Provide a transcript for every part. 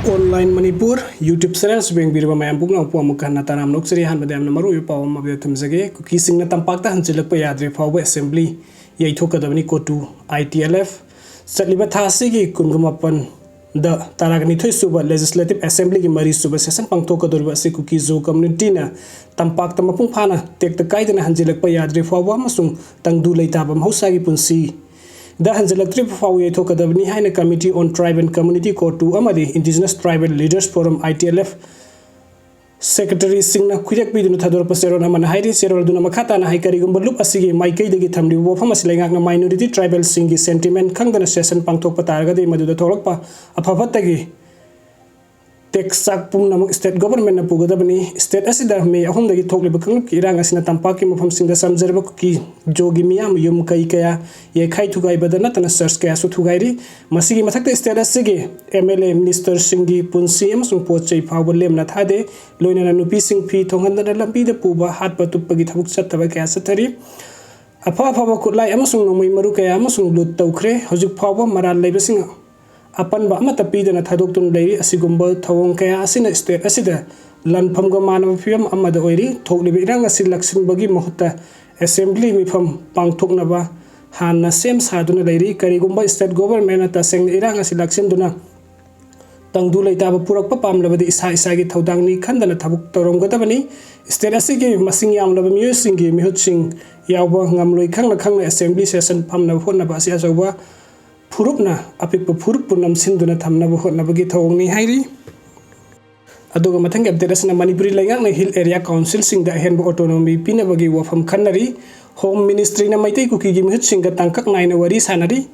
Online Manipur YouTube channel subeng birba mayam pugna upu amukan na tanam nokseri han badam na maru yupa om abya tumzage kuki sing na tampakta hanchilak pa yadre phawba assembly yai thokadabani kotu ITLF satliba thasi gi kungamapan da taragani thoi suba legislative assembly gi mari suba session pangthokadorba se kuki zo community na tampakta mapung phana tekta kaidana hanchilak pa yadre phawba amasung tangdu leitabam hausa gi punsi The Hanzelactri Fawi Tokadabni Haina Committee on Tribe and Community Court to Amadi Indigenous Tribal Leaders Forum ITLF Secretary Singna Kuyak Bidun Tador Pasero Naman Hairi Serol Dunamakata Haikari Gumbalup Asigi Maike de Gitamdi Wofamaslanga Minority Tribal Singi Sentiment Kangana Session Pangtok Pataga de Madu Torokpa Apavatagi Texak Pung Namak State Government na Pugadabani State Asida may ahom dagi tokli bakang kirang asina tampaki mapam sinda samzerba ki jogi miyam yum kai kaya ye khai thugai badana tana search kaya su thugairi masigi mathakta state asige MLA Minister Singi Punsi amasung pochai phawba lemna thade loinana nupi sing phi thonghandana lampi da puba hat patupagi thabuk chattaba kaya sathari apha phawba kutlai amasung nomai maru kaya amasung lut tawkhre hojik phawba maral leibasing apan ba amata pidana thadok tun leiri asigumba thawong kaya asina state asida lanphamga manaba phim amada oiri thoklibi irang asi laksin bagi mahutta assembly mifam pangthoknaba hanna sem saduna leiri karigumba state government ta seng irang asi laksin duna tangdu leitaba purakpa pamlabadi isa isa gi thodangni khandana thabuk toromgadabani state asigi masing yamlaba miyusingi mihutsing yawba ngamloi khangna assembly session phamna phonna ba asi ajoba Purupna apik purup punam sinduna thamna buhot na bagi thawngni hairi aduga mathang update na Manipuri langang na hill area council sing da hen autonomy pina bagi wafam khanari home ministry na maitei kuki gi mihut sing ga tangkak naina wari sanari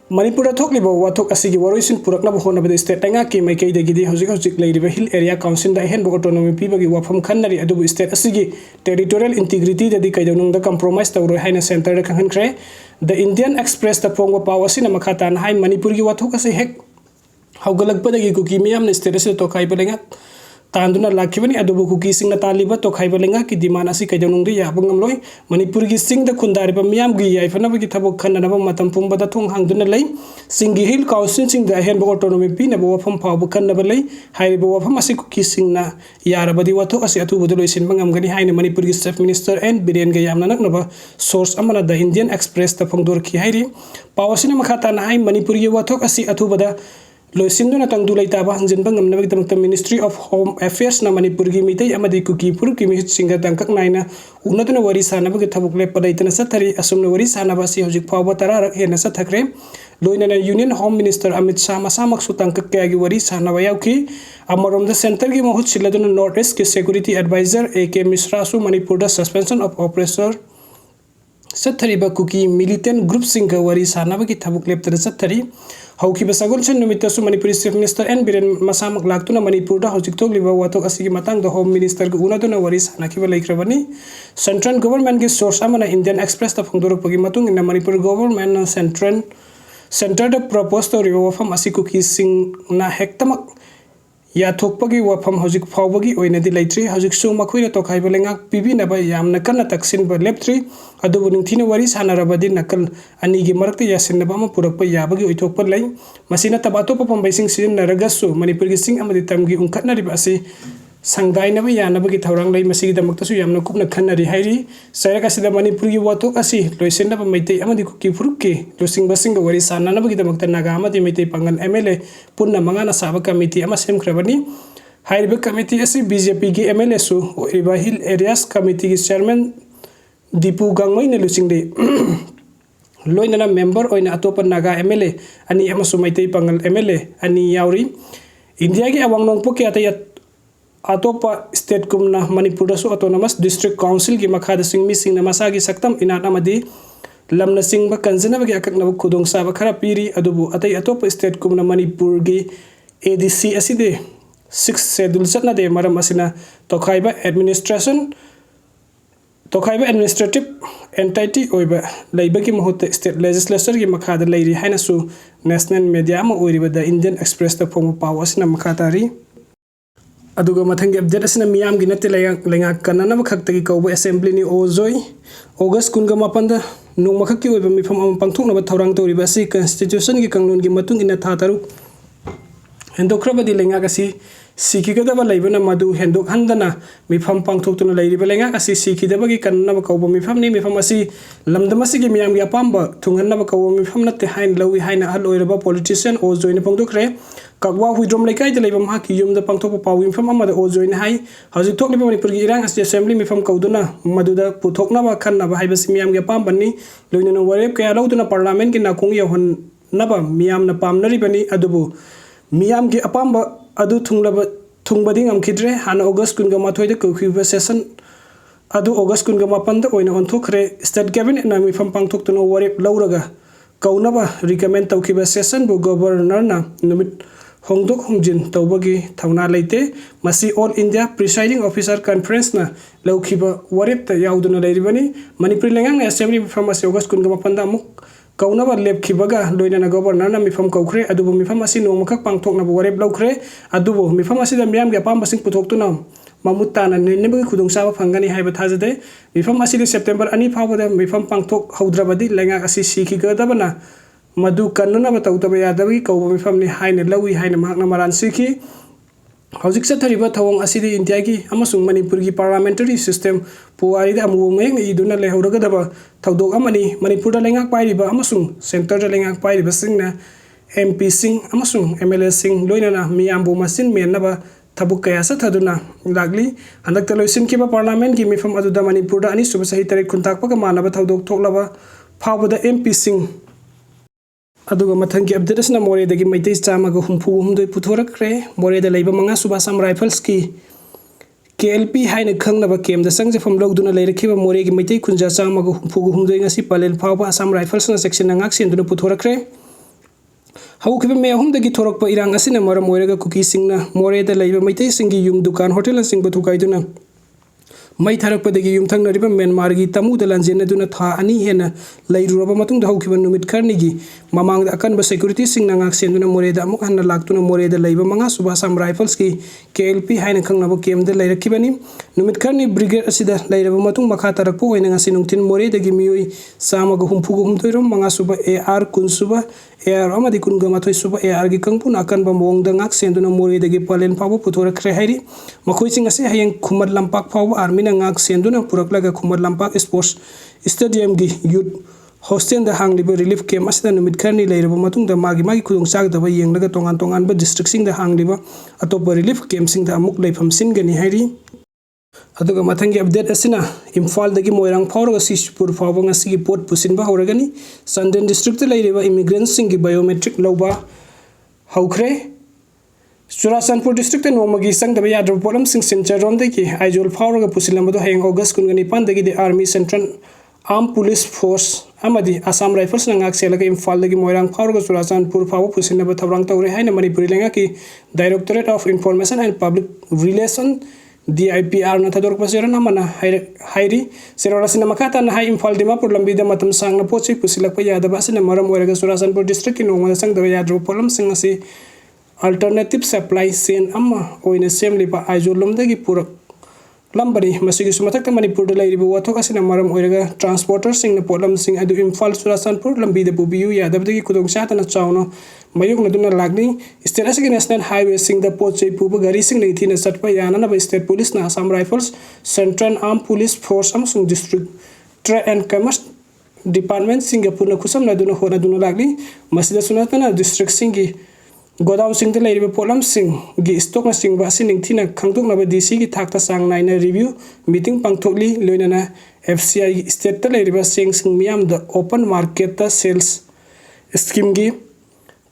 Manipura thokli ba wathok asigi waroisin purakna buhot na bade state tanga ki maikei de gidi hojik leiriba hill area council da hen autonomy pi bagi wafam khanari adubu state asigi territorial integrity da di kaidonung da compromise tawroi haina center da khangan kre The Indian Express the Pongwa Pawasina Makatan Hai Manipuri Watuka hek Haugalag Padagi Kuki Miam Nesтерese to Kaibalinga Tanduna Lakivani Adobu Kuki Sing Nataliba to Kaibalinga Ki Dimanasi Kajanungdi Yabangamloi Manipuri Sing the Kundariba Miam Gia Fanabaki Tabo Kanaba Matampumba the Tung Hangduna Lay Singi Hill Council Sing the Henbo Autonomy Pinabo from Pabukanabale Haribo Famasi Kuki Sing Na Yarabadi Watuasi Atu Budulisin Bangamgani Haine Manipuri Chief Minister and Biren Gayamnanaba Source Amana the Indian Express the Pongdor Kihairi Pawasina Makatan Hai Manipuri Watokasi Atubada Loisinduna Tangdulai Taba Hanjinbangam Navik Ministry of Home Affairs na Manipurgi Mitei Amadi Kuki Purki Mihit Singa Tangkak Naina Unatuna Warisana Tabukle Padaitana Satari Asumna Warisana Basi Hojik Pawa Tara Hena Satakre Loinana Union Home Minister Amit Sama Samak Sutangkak Kagi Warisana Wayauki Amarom the Center Gi Mohut Siladuna Northeast Security Advisor AK Misrasu Manipurda Suspension of Oppressor Satari Bakuki Militant Group Singa Warisana Baki Tabukle Satari Hauki basagol chen numita su Manipuri Chief Minister and Biren Masamak Laktuna Manipur da hojik tog liba watok asigi matang the Home Minister gu una duna waris nakiba laikrabani Central Government gi source amana Indian Express ta phungdoro pagi matung na Manipur Government na Center da proposed to riwa wafam asiku ki sing na hektamak ya thokpagi wafam hojik phawbagi oina di laitri hojik su makhuina to khaiba lenga pibi na ba yamna kana taksin ba leptri adubu ningthina wari sanarabadi nakal ani gi marakti yasin na ba ma purakpa yabagi oithokpa lai masina tabato papam baising sin naragasu Manipur gi sing amadi tamgi ungkhatna riba asi sangdai na ba yana bagi thaurang lai masigi damakta su yamna kupna khanari hairi sayaka sida Manipur gi watok asi loisen na ba maitei amadi kuki purukki losing basing wari sana na bagi damakta naga amadi maitei pangan MLA punna mangana saba committee ama sem khrabani hairiba committee asi BJP gi MLA su oiba hill areas committee gi chairman Dipu Gangmai na lusing de loinana member oina atopa naga MLA ani amasu maitei pangal MLA ani yauri India gi awang nongpo ki atayat Atopa state kumna Manipur su autonomous district council gi makhada sing missing na masagi saktam inana madi lamna sing ba kanjana bagi akak na khudong sa ba khara piri adubu atai atopa state kumna Manipur gi ADC aside 6 schedule chatna de maram asina tokhaiba administrative entity oiba laibagi mahut state legislature gi makhada lairi haina su national media ma oiriba the Indian Express ta phomu paw asina makhatari aduga mathangi update asina miyam gi natte lenga kanana makhakta gi kawba assembly ni ozoi August kunga mapanda nung makhaki oiba mifam am pangthok na ba thaurang toriba si constitution gi kanglon gi matung ina tha taru हेंदोखरबदी लेंगा असी सिखिगदब लेबना मदु हेंदोक हंदना मिफम पांगथोक्तुना लेरिबा लेंगा असी सिखिदबगी कन्नब कौब मिफमनी मिफम असी लमदमसिगी मियामगी अपांबा थुंगन्नब कौब मिफम नत्ते हाइन लवी हाइन अहल ओइरबा politician ओ join पंगदोखरे कगवा हुइद्रोम लेकाइद लेबा माकी युमदा पांगथोक पाउ मिफम अमदा ओ join high हजिक थोकलिबा मणिपुरगी इरांग असी assembly मिफम कौदुना मदुदा पुथोकनबा खन्नबा हाइबसि मियामगी अपांबनी लोइनना वरेप कया लौदुना पार्लियामेंट की नाकोंग यौहन्नबा मियामना पामनरिबनी अदुबु मियाम की अपांब अदु थुंगबदी ngमखिद्रे हाना ऑगस्ट 28 कौखिबा सेशन अदु ऑगस्ट 28 दा ओइना ओंथोखरे स्टेट कैबिनेट ना मिफम पांगथोक्तुना वरेप लौरगा कौनबा रिकमेंड तौखिबा सेशन बु गवर्नर ना नुमित होंगदोक होंगजिन तौबगी थौना लेते मसी all India presiding officer conference ना लौखिबा वरेप ता याउदुना लेरिबनी मणिपुर लेंगांग असेंबली मिफम असे ऑगस्ट 28 दा अमुक कौनबा लेपखिबगा लोइना गवर्नर ना मिफम कौखरे अदुबो मिफम असी नोमखक पांगथोकनबा वरेप लौखरे अदुबो मिफम असी दा मियामगी अपांबसिंग पुथोक्तुना ममुत्ताना नेनबगी खुदुंगसाबा फंगनी हाइबा थाजदे मिफम असी सेप्टेम्बर 2 फावबदा मिफम पांगथोक हौद्रबदी लेंगा असी सिखिगदबना मदु कन्नुनबा तौतबा यादबगी कौब मिफमनी हाइने लवी हाइने महाकना मरान सिखि हौजिक चथरिबा थवंग असिदि इंडियागी अमसुंग मणिपुरगी पार्लियामेंटरी सिस्टम पुवारिदा अमुव मयंग इदुना लेहौरगदबा थौदोक अमनी मणिपुरदा लेंगाक पाइरिबा अमसुंग सेंटरदा लेंगाक पाइरिबा सिंगना एमपी सिंग अमसुंग एमएलए सिंग लोइनाना मियामबु मसिन मेनबा थबुक कया सथदुना लागली हंदकता लोइसिनखिबा पार्लियामेंट की मिफम अदुदा मणिपुरदा अनी सुबह सही तरीक खुंताकपगा मानबा थौदोक थोकलबा फावबदा एमपी सिंग अदुगा मथंगी अपडेट असना मोरेदगी मैतै चामागा हुंफु हुमदोय पुथोरक्रे मोरेदा लेबा मंगा सुबा असम राइफल्स की KLP हाइने खंगनबा केमदा संगजेफम लौदुना लेरखिबा मोरेगी Meitei खुंजा चामागा हुंफु हुमदोय ngasi Palel फावबा Assam rifles ना सेक्शन नांगाक सेंदुना पुथोरक्रे हौखिबा मे अहुमदगी थोरकपा इरांग असिना मरम ओइरगा कुकी सिंगना मोरेदा लेबा मैतै सिंगी युम दुकान होटल सिंग बथुकाइदुना मई थारकपदगी युमथंगनरिबा म्यांमारगी तमुदा लांजेनदुना था अनि हेना लैरुरबा मतुंगदा हौखिबा नुमित खरनिगी ममांगदा अकनबा सिक्युरिटी सिंग नांगाक सेंदुना मोरेदा अमुक हन्ना लाक्तुना मोरेदा लेबा मंगा सुबा असम राइफल्स की केएलपी हाइना खंगनबा केमदा लैरखिबनी नुमित खरनि ब्रिगेड असिदा लैरबा मतुंग मखा तारकपा ओइना ngasi नुंगथिन मोरेदगी मियोई सामागा हुंफुगा हुमथोइरम मंगा सुबा एआर कुनसुबा एआर अमदि कुनगा माथोइ सुबा एआर गी कंपुन अकनबा मोंगदा ngak सेंदुना मोरेदगी पलेन फावबा पुथोरखरे हाइरि मखोइसिंग असे हयेंग खुमत लंपाक फावबा आर्मी ngak सेंदुना पुरकलागा खुमत लंपाक स्पोर्ट्स स्टेडियम की यूथ हॉस्टेल दा हांगलिबा रिलीफ कैम्प असिदा नुमित खरनि लैरबा मतुंगदा मागी खुदुंग चागदबा येंगलगा तोंगान तोंगानबा डिस्ट्रिक्ट सिंग दा हांगलिबा अतोपा रिलीफ कैम्प सिंग दा अमुक लैफम सिनगनि हाइरि अदुगा मथंगी अपडेट असिना इम्फाल दगी मोइरांग फावरगा सिसपुर फावबा ngasi पोट पुसिनबा हौरगनि संदेन डिस्ट्रिक्ट दा लैरबा इमिग्रेंट सिंग की बायोमेट्रिक लौबा हौखरे चुराचंदपुर डिस्ट्रिक्ट नोमगी संगदबा यादव पोलम सिंग सिंचर रोमदगी आइजोल फावरगा पुसिलंबदो हयेंग ऑगस्ट 29 दगी army central arm police force अमदी असम राइफल्स नंगाक सेलगा इम्फाल दगी मोइरांग फावरगा चुराचंदपुर फाव पुसिनबा थबरांग तौरे हाइना मणिपुरी लेंगा की directorate of information and public relation DIPR na thador pasera na mana hairi serora sina makata na hai Imphal Dimapur lambi da matam sang na pochi pusilak pa yada ba sina maram oiraga Churachandpur district ki nongma sang da yadro polam sing asi alternative supply chain amma oina semli ba aizolum da gi purak lambari masigi sumatak Manipur da lairiba wathok asina maram oiraga transporter sing na polam sing adu Imphal Churachandpur lambi da bubiu yadab da gi kudong chata na chawno mayuk na duna lagni state asigi national highway sing da pochei puba gari sing nei thina satpa yana na ba state police na Assam Rifles Central Armed Police Force amsung district trade and commerce department Singapore na kusam na duna hona duna lagni masida sunata na district singi गोदाम सिंह दा लैरिबा pollen Singh गी stock ना सिंह बा sinning थिना खंगतोक ना DC की थाकता सांग नाइना रिव्यू मीटिंग पांगथोकली लोइनाना FCI स्टेट दा लैरिबा सिंह सिंह मियाम दा ओपन मार्केट दा सेल्स स्कीम गी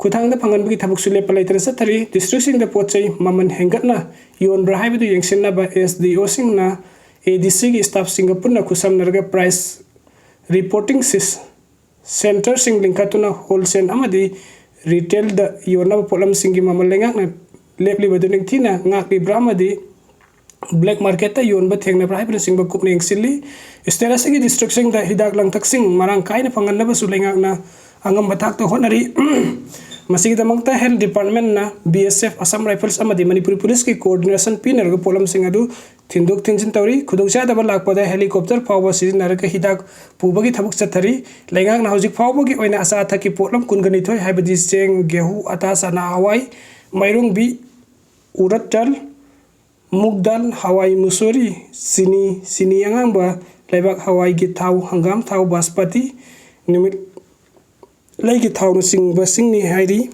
खुथांग दा फंगन बगी थबक सुले पलाइतर सथरी डिस्ट्रिक्ट सिंह दा पोचै ममन हेंगतना योन ब्रा हाइबदु यंगसिन ना बा SDO सिंह ना ADC की स्टाफ सिंगापुर ना खुसम नरगा प्राइस रिपोर्टिंग सेंटर सिंह लिंकातुना होलसेल अमदी रिटेल दा योना पोलम सिंगी ममल लेंगाक ना लेपली बदुनिंग थिना ngakli bramadi black market ta yon ba thengna bra haibna sing ba kupneng silli stera sigi district sing da hidak langtak sing marang kaina pangan na ba su lengak na angam batak ta honari masigi da mangta health department na BSF Assam Rifles amadi Manipur police ki coordination piner ga polam sing adu thinduk thinjin tawri khudung cha da ba lakpa da helicopter pawba sirin naraka hidak pubagi thabuk chathari lengak na hojik pawba gi oina asa thaki polam kungani thoi haibadi seng gehu ata sana hawai ꯃꯥꯏꯔꯣꯡꯕꯤ, ꯎꯔꯠ dal, ꯃꯨꯛ ꯗꯥꯜ, ꯍꯋꯥꯏ ꯃꯨꯁꯣꯔꯤ, ꯆꯤꯅꯤ ꯑꯉꯥꯡꯕ, ꯂꯩꯕꯥꯛ ꯍꯋꯥꯏꯒꯤ ꯊꯥꯎ, ꯍꯪꯒꯥꯝ ꯊꯥꯎ, ꯕꯥꯁꯄꯇꯤ, ꯅꯨꯃꯤꯠꯂꯩꯒꯤ ꯊꯥꯎꯅꯆꯤꯡꯕꯁꯤꯡꯅꯤ ꯍꯥꯏꯔꯤ꯫